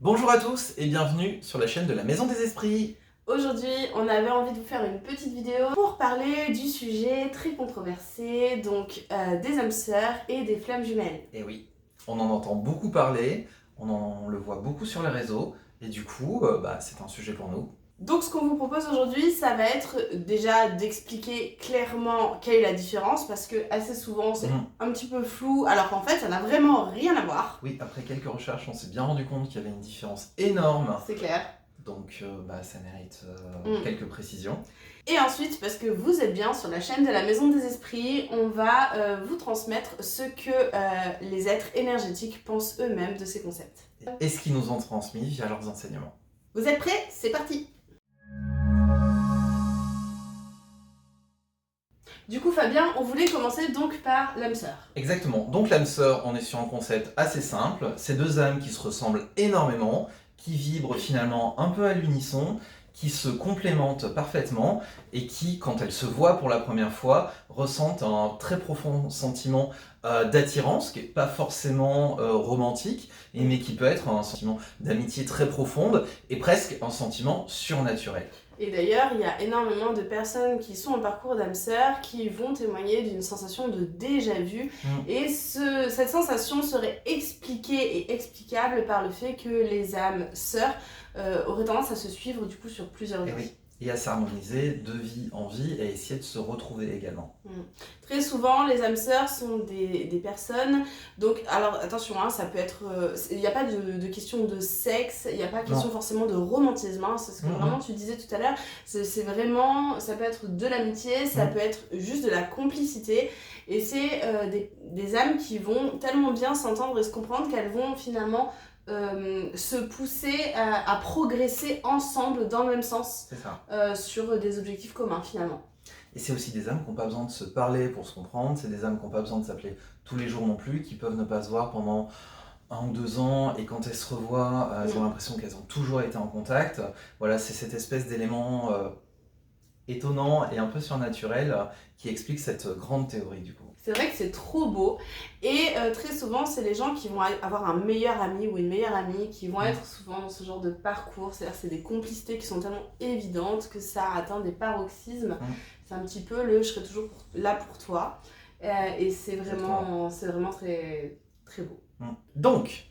Bonjour à tous et bienvenue sur la chaîne de la Maison des Esprits. Aujourd'hui, on avait envie de vous faire une petite vidéo pour parler du sujet très controversé, donc des âmes sœurs et des flammes jumelles. Et oui, on en entend beaucoup parler, on le voit beaucoup sur les réseaux et du coup, c'est un sujet pour nous. Donc ce qu'on vous propose aujourd'hui, ça va être déjà d'expliquer clairement quelle est la différence, parce que assez souvent c'est un petit peu flou, alors qu'en fait ça n'a vraiment rien à voir. Oui, après quelques recherches, on s'est bien rendu compte qu'il y avait une différence énorme. C'est clair. Donc ça mérite quelques précisions. Et ensuite, parce que vous êtes bien sur la chaîne de la Maison des Esprits, on va vous transmettre ce que les êtres énergétiques pensent eux-mêmes de ces concepts. Et ce qu'ils nous ont transmis via leurs enseignements. Vous êtes prêts? C'est parti! Du coup Fabien, on voulait commencer donc par l'âme sœur. Exactement, donc l'âme sœur, on est sur un concept assez simple, c'est deux âmes qui se ressemblent énormément, qui vibrent finalement un peu à l'unisson, qui se complémentent parfaitement et qui, quand elles se voient pour la première fois, ressentent un très profond sentiment d'attirance, qui n'est pas forcément romantique, mais qui peut être un sentiment d'amitié très profonde et presque un sentiment surnaturel. Et d'ailleurs, il y a énormément de personnes qui sont en parcours d'âme sœur qui vont témoigner d'une sensation de déjà-vu. Et cette sensation serait expliquée et explicable par le fait que les âmes sœurs auraient tendance à se suivre du coup sur plusieurs vies. Oui. Et à s'harmoniser de vie en vie et à essayer de se retrouver également. Très souvent, les âmes sœurs sont des personnes, donc alors attention, hein, ça peut être, il n'y a pas de question de sexe, il n'y a pas question forcément de romantisme, hein, c'est ce que vraiment tu disais tout à l'heure, c'est vraiment, ça peut être de l'amitié, ça peut être juste de la complicité, et c'est des âmes qui vont tellement bien s'entendre et se comprendre qu'elles vont finalement se pousser à progresser ensemble dans le même sens sur des objectifs communs finalement. Et c'est aussi des âmes qui n'ont pas besoin de se parler pour se comprendre, c'est des âmes qui n'ont pas besoin de s'appeler tous les jours non plus, qui peuvent ne pas se voir pendant 1 ou 2 ans, et quand elles se revoient, elles ont l'impression qu'elles ont toujours été en contact. Voilà, c'est cette espèce d'élément étonnant et un peu surnaturel qui explique cette grande théorie du coup. C'est vrai que c'est trop beau, et très souvent c'est les gens qui vont avoir un meilleur ami ou une meilleure amie qui vont être souvent dans ce genre de parcours, c'est-à-dire c'est des complicités qui sont tellement évidentes que ça atteint des paroxysmes. C'est un petit peu le « je serai toujours là pour toi », et c'est vraiment très, très beau. Donc,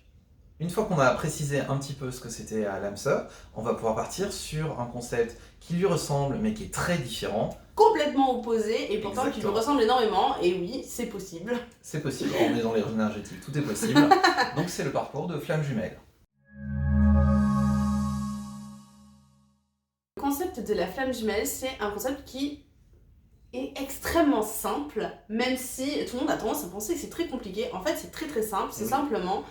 une fois qu'on a précisé un petit peu ce que c'était l'âme sœur, on va pouvoir partir sur un concept qui lui ressemble mais qui est très différent. Complètement opposé et pourtant qui lui ressemble énormément, et oui, c'est possible. C'est possible, on est dans les énergétiques, tout est possible. Donc c'est le parcours de flammes jumelles. Le concept de la flamme jumelle, c'est un concept qui est extrêmement simple, même si tout le monde a tendance à penser que c'est très compliqué. En fait, c'est très très simple, c'est simplement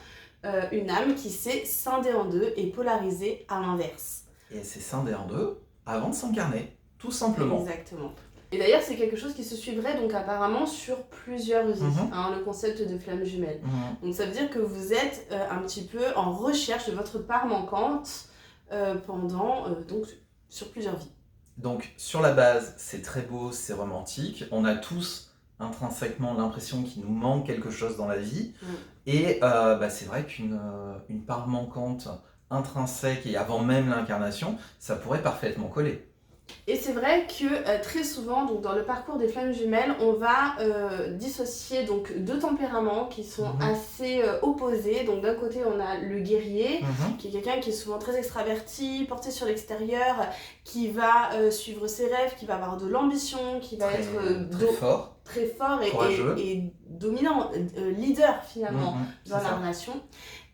une âme qui s'est scindée en deux et polarisée à l'inverse. Et elle s'est scindée en deux avant de s'incarner, tout simplement. Exactement. Et d'ailleurs, c'est quelque chose qui se suivrait donc apparemment sur plusieurs vies, le concept de flamme jumelle. Donc ça veut dire que vous êtes un petit peu en recherche de votre part manquante pendant, donc sur plusieurs vies. Donc sur la base, c'est très beau, c'est romantique, on a tous intrinsèquement l'impression qu'il nous manque quelque chose dans la vie, et c'est vrai qu'une part manquante intrinsèque et avant même l'incarnation, ça pourrait parfaitement coller. Et c'est vrai que très souvent, donc dans le parcours des flammes jumelles, on va dissocier donc deux tempéraments qui sont assez opposés. Donc d'un côté, on a le guerrier, qui est quelqu'un qui est souvent très extraverti, porté sur l'extérieur, qui va suivre ses rêves, qui va avoir de l'ambition, qui va être très fort et dominant, leader finalement dans la relation.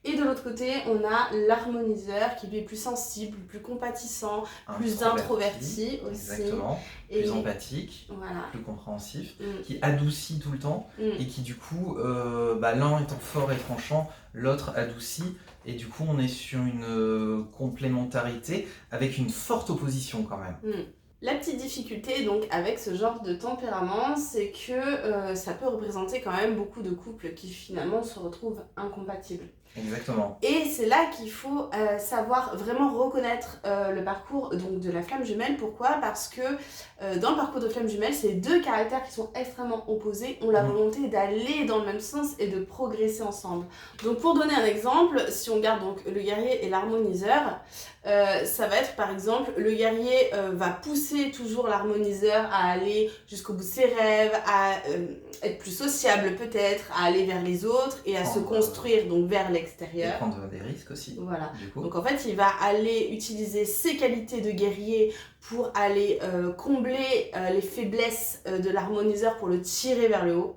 Et de l'autre côté, on a l'harmoniseur qui lui est plus sensible, plus compatissant, plus introverti aussi. Exactement, plus empathique, plus compréhensif, qui adoucit tout le temps et qui du coup, l'un étant fort et tranchant, l'autre adoucit. Et du coup, on est sur une complémentarité avec une forte opposition quand même. La petite difficulté donc avec ce genre de tempérament, c'est que ça peut représenter quand même beaucoup de couples qui finalement se retrouvent incompatibles. Exactement. Et c'est là qu'il faut savoir vraiment reconnaître le parcours donc, de la flamme jumelle. Pourquoi ? Parce que dans le parcours de flamme jumelle, c'est deux caractères qui sont extrêmement opposés, ont la volonté d'aller dans le même sens et de progresser ensemble. Donc pour donner un exemple, si on garde donc le guerrier et l'harmoniseur, ça va être par exemple, le guerrier va pousser toujours l'harmoniseur à aller jusqu'au bout de ses rêves, à être plus sociable peut-être, à aller vers les autres et à se construire donc vers l'extérieur. Et prendre des risques aussi. Voilà. Du coup. Donc en fait, il va aller utiliser ses qualités de guerrier pour aller combler les faiblesses de l'harmoniseur pour le tirer vers le haut.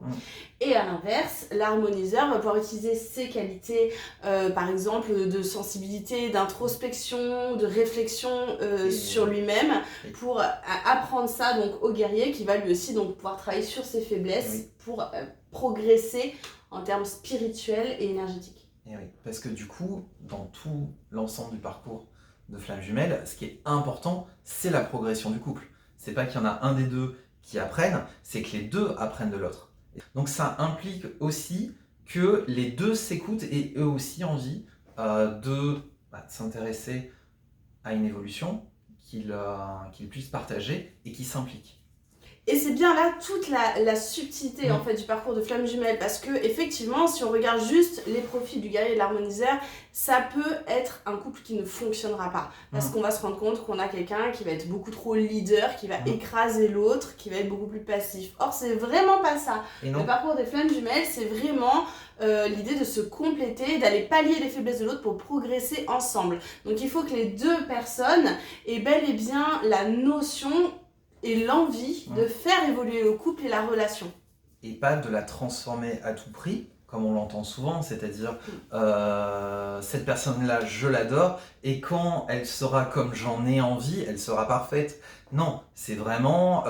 Et à l'inverse, l'harmoniseur va pouvoir utiliser ses qualités, par exemple de sensibilité, d'introspection, de réflexion sur lui-même, pour apprendre ça donc au guerrier qui va lui aussi donc pouvoir travailler sur ses faiblesses pour progresser en termes spirituels et énergétiques. Et oui, parce que du coup, dans tout l'ensemble du parcours de flamme jumelle, ce qui est important, c'est la progression du couple. C'est pas qu'il y en a un des deux qui apprennent, c'est que les deux apprennent de l'autre. Donc ça implique aussi que les deux s'écoutent et eux aussi envie de s'intéresser à une évolution qu'ils puissent partager et qui s'impliquent. Et c'est bien là toute la subtilité en fait du parcours de flamme jumelle, parce que effectivement, si on regarde juste les profils du guerrier et de l'harmoniseur, ça peut être un couple qui ne fonctionnera pas, parce qu'on va se rendre compte qu'on a quelqu'un qui va être beaucoup trop leader, qui va écraser l'autre, qui va être beaucoup plus passif. Or c'est vraiment pas ça. Le parcours des flammes jumelles, c'est vraiment l'idée de se compléter, d'aller pallier les faiblesses de l'autre pour progresser ensemble. Donc il faut que les deux personnes aient bel et bien la notion et l'envie de faire évoluer le couple et la relation. Et pas de la transformer à tout prix, comme on l'entend souvent, c'est-à-dire cette personne-là, je l'adore, et quand elle sera comme j'en ai envie, elle sera parfaite. Non, c'est vraiment,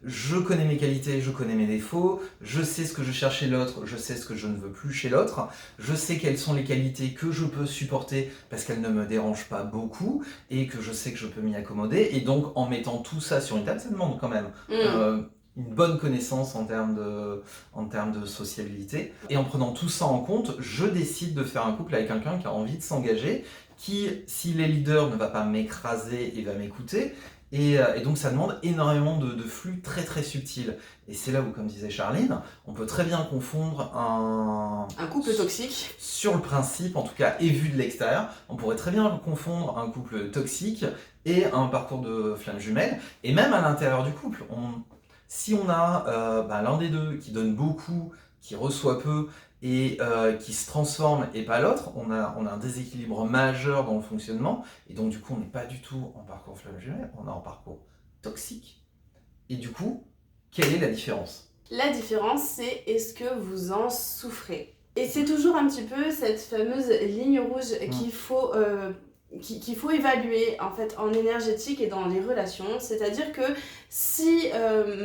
je connais mes qualités, je connais mes défauts, je sais ce que je cherche chez l'autre, je sais ce que je ne veux plus chez l'autre, je sais quelles sont les qualités que je peux supporter parce qu'elles ne me dérangent pas beaucoup et que je sais que je peux m'y accommoder. Et donc, en mettant tout ça sur une table, ça demande quand même une bonne connaissance en termes de sociabilité. Et en prenant tout ça en compte, je décide de faire un couple avec quelqu'un qui a envie de s'engager, qui, s'il est leader, ne va pas m'écraser et va m'écouter. Et donc ça demande énormément de flux très très subtils. Et c'est là où, comme disait Charline, on peut très bien confondre un couple toxique. Sur le principe, en tout cas, et vu de l'extérieur, on pourrait très bien confondre un couple toxique et un parcours de flamme jumelle. Et même à l'intérieur du couple, si on a l'un des deux qui donne beaucoup, qui reçoit peu, et qui se transforme et pas l'autre, on a un déséquilibre majeur dans le fonctionnement, et donc du coup on n'est pas du tout en parcours flamme jumelle, on est en parcours toxique. Et du coup, quelle est la différence ? La différence, c'est est-ce que vous en souffrez ? Et c'est toujours un petit peu cette fameuse ligne rouge qu'il faut évaluer en fait en énergétique et dans les relations, c'est-à-dire que si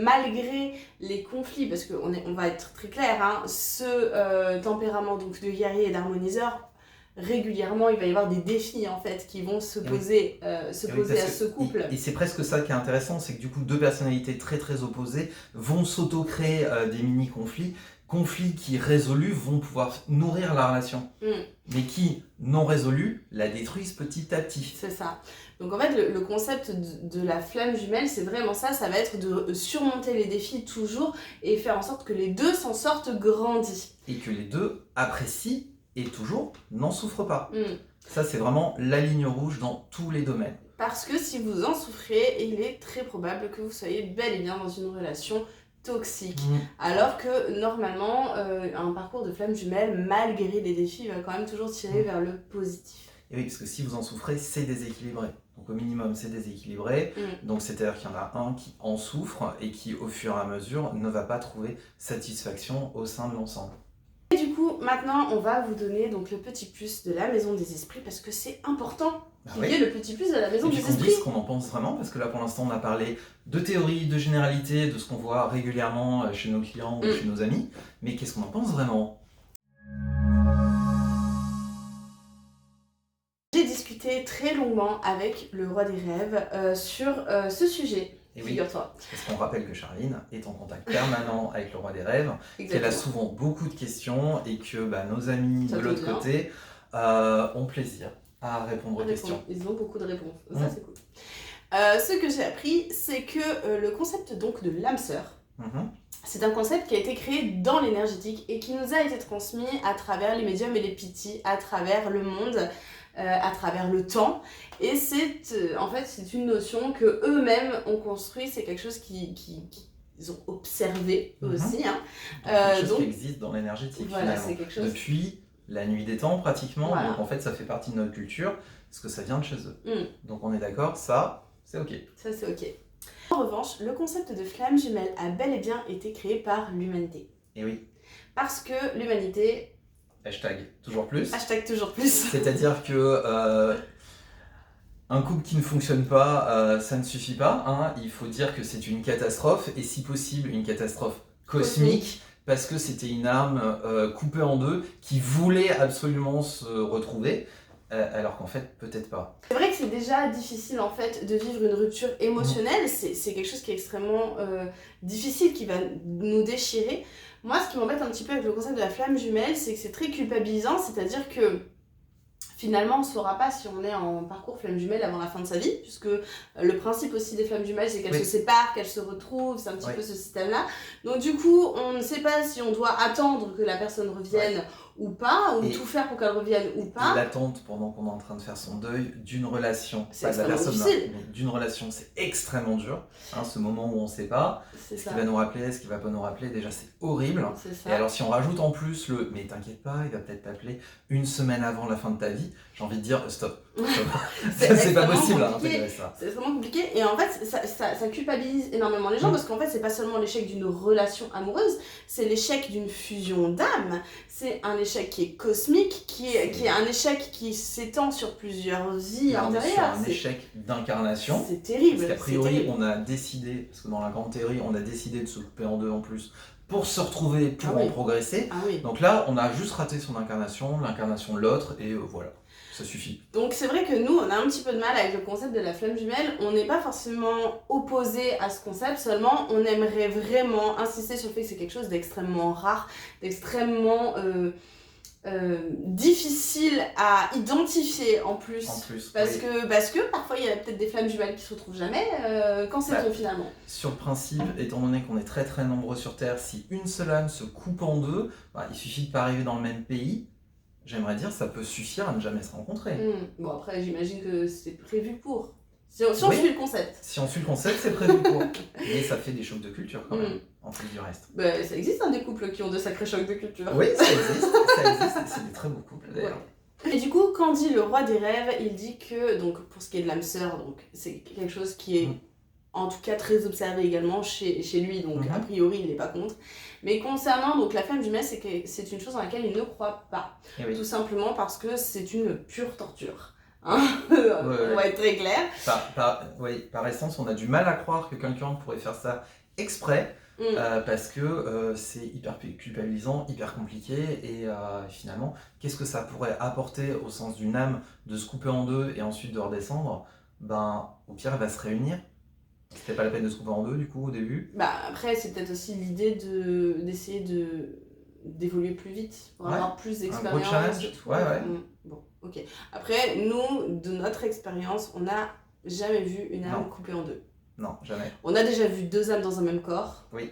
malgré les conflits, parce qu'on va être très clair, ce tempérament donc de guerrier et d'harmoniseur, régulièrement il va y avoir des défis en fait qui vont se poser, à ce couple. Et c'est presque ça qui est intéressant, c'est que du coup deux personnalités très très opposées vont s'auto-créer des mini-conflits. Conflits qui résolus vont pouvoir nourrir la relation, mais qui, non résolus, la détruisent petit à petit. C'est ça. Donc en fait, le concept de la flamme jumelle, c'est vraiment ça, ça va être de surmonter les défis toujours et faire en sorte que les deux s'en sortent grandis. Et que les deux apprécient et toujours n'en souffrent pas. Ça, c'est vraiment la ligne rouge dans tous les domaines. Parce que si vous en souffrez, il est très probable que vous soyez bel et bien dans une relation toxique. Alors que normalement, un parcours de flamme jumelle, malgré les défis, va quand même toujours tirer vers le positif. Et oui, parce que si vous en souffrez, c'est déséquilibré. Donc au minimum, c'est déséquilibré. Donc c'est-à-dire qu'il y en a un qui en souffre et qui, au fur et à mesure, ne va pas trouver satisfaction au sein de l'ensemble. Et du coup, maintenant, on va vous donner donc le petit plus de la Maison des Esprits, parce que c'est important qu'il y ait le petit plus de la Maison des Esprits. Et puis qu'on dise ce qu'on en pense vraiment, parce que là, pour l'instant, on a parlé de théorie, de généralité, de ce qu'on voit régulièrement chez nos clients ou chez nos amis. Mais qu'est-ce qu'on en pense vraiment ? J'ai discuté discuté très longuement avec le roi des rêves sur ce sujet. Et oui, figure-toi. parce qu'on rappelle que Charline est en contact permanent avec le roi des rêves, qu'elle a souvent beaucoup de questions et que nos amis de l'autre côté ont plaisir à répondre aux questions. Ils ont beaucoup de réponses, ça c'est cool. Ce que j'ai appris, c'est que le concept donc de l'âme sœur, c'est un concept qui a été créé dans l'énergétique et qui nous a été transmis à travers les médiums et les pittis, à travers le monde, à travers le temps. Et c'est en fait c'est une notion que eux-mêmes ont construit, c'est quelque chose qu'ils ont observé aussi. Quelque chose qui existe dans l'énergétique finalement. C'est quelque chose... Depuis la nuit des temps pratiquement, donc en fait ça fait partie de notre culture, parce que ça vient de chez eux. Donc on est d'accord, ça c'est ok. Ça c'est ok. En revanche, le concept de flamme jumelle a bel et bien été créé par l'humanité. Et oui. Parce que l'humanité... Hashtag toujours plus. Hashtag toujours plus. C'est-à-dire que un couple qui ne fonctionne pas, ça ne suffit pas. Il faut dire que c'est une catastrophe, et si possible une catastrophe cosmique, parce que c'était une âme coupée en deux qui voulait absolument se retrouver. Alors qu'en fait, peut-être pas. C'est vrai que c'est déjà difficile en fait de vivre une rupture émotionnelle, c'est quelque chose qui est extrêmement difficile, qui va nous déchirer. Moi, ce qui m'embête un petit peu avec le concept de la flamme jumelle, c'est que c'est très culpabilisant, c'est-à-dire que finalement, on ne saura pas si on est en parcours flamme jumelle avant la fin de sa vie, puisque le principe aussi des flammes jumelles, c'est qu'elles se séparent, qu'elles se retrouvent, c'est un petit peu ce système-là. Donc du coup, on ne sait pas si on doit attendre que la personne revienne ou pas, ou tout faire pour qu'elle revienne ou pas. L'attente pendant qu'on est en train de faire son deuil d'une relation, c'est extrêmement difficile. Mais d'une relation, c'est extrêmement dur. Ce moment où on ne sait pas ce qui va nous rappeler, ce qui va pas nous rappeler, déjà c'est horrible. Et alors si on rajoute en plus le « mais t'inquiète pas, il va peut-être t'appeler une semaine avant la fin de ta vie », j'ai envie de dire stop. C'est pas possible d'intégrer ça. C'est extrêmement compliqué, et en fait ça culpabilise énormément les gens, parce qu'en fait c'est pas seulement l'échec d'une relation amoureuse, c'est l'échec d'une fusion d'âmes, c'est un échec qui est cosmique, qui est un échec qui s'étend sur plusieurs vies antérieures. C'est un échec d'incarnation. C'est terrible. Parce qu'a priori on a décidé, parce que dans la grande théorie on a décidé de se couper en deux en plus, pour se retrouver, pour en progresser. Donc là on a juste raté son incarnation, l'incarnation de l'autre, et voilà. Ça suffit. Donc c'est vrai que nous, on a un petit peu de mal avec le concept de la flamme jumelle. On n'est pas forcément opposé à ce concept, seulement on aimerait vraiment insister sur le fait que c'est quelque chose d'extrêmement rare, d'extrêmement difficile à identifier en plus. Parce que parfois il y a peut-être des flammes jumelles qui se retrouvent jamais. Quand c'est finalement. Sur le principe, étant donné qu'on est très très nombreux sur Terre, si une seule âme se coupe en deux, il suffit de pas arriver dans le même pays. J'aimerais dire, ça peut suffire à ne jamais se rencontrer. Bon, après, j'imagine que c'est prévu pour. Si on suit le concept. Si on suit le concept, c'est prévu pour. Mais ça fait des chocs de culture quand même, en plus du reste. Ça existe des couples qui ont de sacrés chocs de culture. Oui, ça existe. C'est des très beaux couples d'ailleurs. Et du coup, quand dit le roi des rêves, il dit que, donc, pour ce qui est de l'âme sœur, donc c'est quelque chose qui est en tout cas très observé également chez lui, donc a priori il n'est pas contre. Mais concernant donc la flamme jumelle, c'est une chose dans laquelle il ne croit pas. Tout simplement parce que c'est une pure torture. On va être très clair. Par essence, on a du mal à croire que quelqu'un pourrait faire ça exprès, parce que c'est hyper culpabilisant, hyper compliqué, et finalement, qu'est-ce que ça pourrait apporter au sens d'une âme de se couper en deux et ensuite de redescendre? Au pire, elle va se réunir. C'était pas la peine de se couper en deux du coup au début. Après c'est peut-être aussi l'idée d'essayer d'évoluer plus vite pour avoir plus d'expérience. Un gros challenge. Bon, ok. Après nous, de notre expérience, on n'a jamais vu une âme coupée en deux. Non, jamais. On a déjà vu deux âmes dans un même corps. Oui.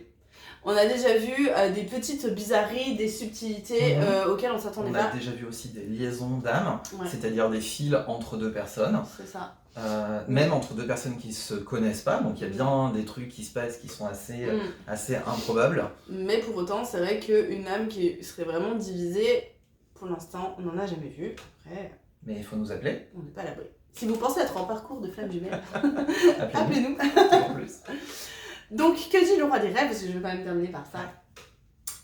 On a déjà vu des petites bizarreries, des subtilités auxquelles on s'attendait pas. On a déjà vu aussi des liaisons d'âmes, c'est-à-dire des fils entre deux personnes. C'est ça. Même entre deux personnes qui se connaissent pas, donc il y a bien des trucs qui se passent qui sont assez improbables. Mais pour autant, c'est vrai qu'une âme qui serait vraiment divisée, pour l'instant, on n'en a jamais vu. Après, mais il faut nous appeler. On n'est pas à l'abri. Si vous pensez être en parcours de flamme jumelle, appelez-nous. Donc, que dit le roi des rêves? Parce que je vais quand même terminer par ça.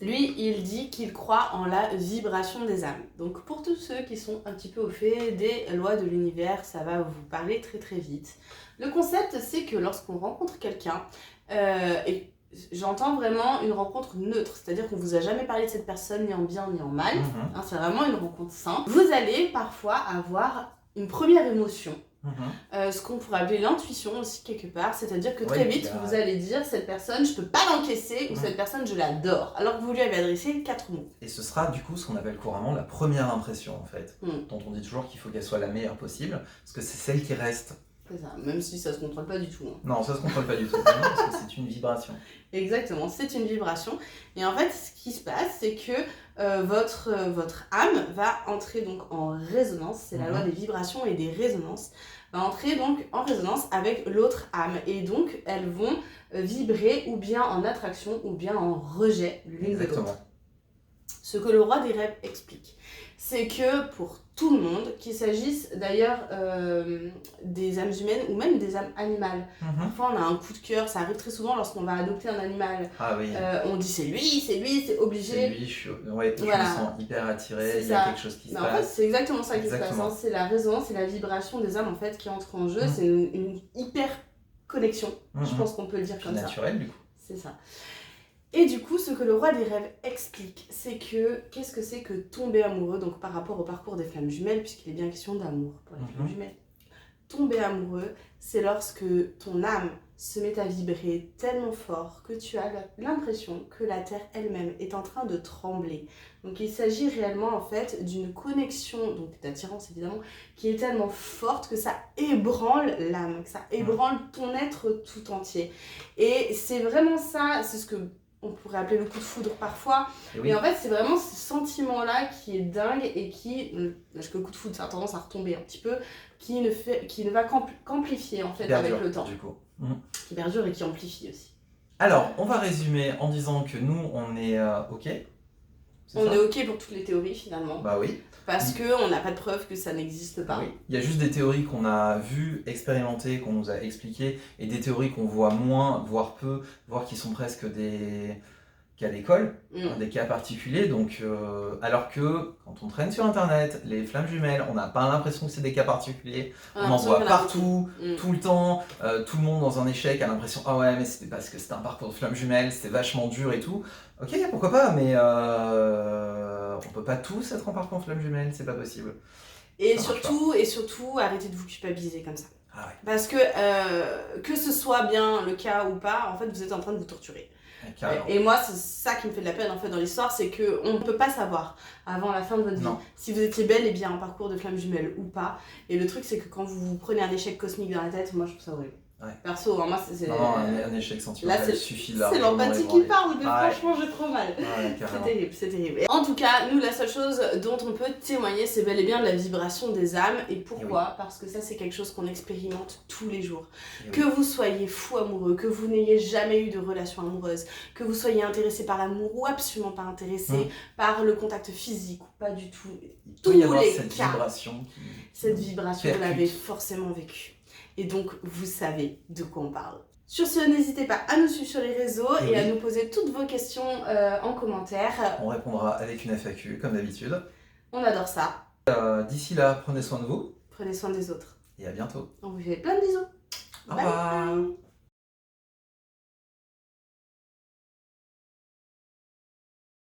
Lui, il dit qu'il croit en la vibration des âmes. Donc pour tous ceux qui sont un petit peu au fait des lois de l'univers, ça va vous parler très très vite. Le concept, c'est que lorsqu'on rencontre quelqu'un, et j'entends vraiment une rencontre neutre, c'est-à-dire qu'on vous a jamais parlé de cette personne ni en bien ni en mal, c'est vraiment une rencontre simple. Vous allez parfois avoir une première émotion. Mhm. Ce qu'on pourrait appeler l'intuition aussi quelque part, c'est-à-dire que Ouais, très vite il y a- vous allez dire cette personne je peux pas l'encaisser ou cette personne je l'adore, alors que vous lui avez adressé 4 mots. Et ce sera du coup ce qu'on appelle couramment la première impression en fait, Mm. dont on dit toujours qu'il faut qu'elle soit la meilleure possible, parce que c'est celle qui reste. C'est ça, même si ça se contrôle pas du tout. Hein. Non, ça se contrôle pas du tout, vraiment, parce que c'est une vibration. Exactement, c'est une vibration. Et en fait, ce qui se passe, c'est que votre âme va entrer donc en résonance, c'est la loi des vibrations et des résonances, va entrer donc en résonance avec l'autre âme. Et donc, elles vont vibrer ou bien en attraction ou bien en rejet l'une de Exactement. l'autre. Ce que le roi des rêves explique, c'est que pour tout le monde, qu'il s'agisse d'ailleurs des âmes humaines ou même des âmes animales. Mhm. Parfois on a un coup de cœur, ça arrive très souvent lorsqu'on va adopter un animal. Ah oui, On dit c'est lui, c'est obligé. c'est lui, je Voilà. me sens hyper attiré, C'est il y a ça. quelque chose qui se Mais en fait, passe. c'est exactement ça qui se passe. Exactement. Hein. C'est la résonance et la vibration des âmes en fait qui entrent en jeu. Mhm. C'est une hyper connexion. Je Mhm. pense qu'on peut le dire Puis comme ça. naturel du coup. C'est ça. Et du coup, ce que le roi des rêves explique, c'est que qu'est-ce que c'est que tomber amoureux, donc par rapport au parcours des flammes jumelles, puisqu'il est bien question d'amour pour les flammes jumelles. Tomber amoureux, c'est lorsque ton âme se met à vibrer tellement fort que tu as l'impression que la terre elle-même est en train de trembler. Donc il s'agit réellement en fait d'une connexion, donc d'attirance évidemment, qui est tellement forte que ça ébranle l'âme, que ça ébranle ton être tout entier. Et c'est vraiment ça, c'est ce que on pourrait appeler le coup de foudre parfois, Et oui. mais en fait c'est vraiment ce sentiment-là qui est dingue et qui, parce que le coup de foudre ça a tendance à retomber un petit peu, qui ne va qu'amplifier en fait avec le temps, du coup. qui perdure et qui amplifie aussi. Alors, on va résumer en disant que nous, on est OK. On est ok pour toutes les théories finalement, Bah oui. parce qu'on n'a pas de preuve que ça n'existe pas. Oui. Il y a juste des théories qu'on a vues, expérimentées, qu'on nous a expliquées, et des théories qu'on voit moins, voire peu, voire qui sont presque des cas d'école, des cas particuliers. Donc, alors que quand on traîne sur Internet, les flammes jumelles, on n'a pas l'impression que c'est des cas particuliers. On en voit partout, tout le temps. Tout le monde dans un échec a l'impression « Ah ouais, mais c'était parce que c'était un parcours de flammes jumelles, c'était vachement dur et tout. » Ok, pourquoi pas, mais on peut pas tous être en parcours de flammes jumelles, c'est pas possible. Et surtout, arrêtez de vous culpabiliser comme ça. Ah ouais. Parce que ce soit bien le cas ou pas, en fait, vous êtes en train de vous torturer. Et moi, c'est ça qui me fait de la peine en fait dans l'histoire, c'est qu'on ne peut pas savoir avant la fin de votre vie si vous étiez bel et bien en parcours de flammes jumelles ou pas. Et le truc, c'est que quand vous prenez un échec cosmique dans la tête, moi je trouve ça horrible. Ouais. Perso, moi c'est. Non, un échec sentimental suffit là. C'est l'empathie qui parle, mais ouais. Franchement, j'ai trop mal. Ouais, c'est terrible, c'est terrible. En tout cas, nous, la seule chose dont on peut témoigner, c'est bel et bien de la vibration des âmes. Et pourquoi ? Parce que ça, c'est quelque chose qu'on expérimente tous les jours. Que vous soyez fou amoureux, que vous n'ayez jamais eu de relation amoureuse, que vous soyez intéressé par l'amour ou absolument pas intéressé par le contact physique ou pas du tout. Tous les cas. Cette vibration, vous l'avez forcément vécue. Et donc, vous savez de quoi on parle. Sur ce, n'hésitez pas à nous suivre sur les réseaux et à nous poser toutes vos questions en commentaire. On répondra avec une FAQ, comme d'habitude. On adore ça. D'ici là, prenez soin de vous. Prenez soin des autres. Et à bientôt. On vous fait plein de bisous. Au revoir.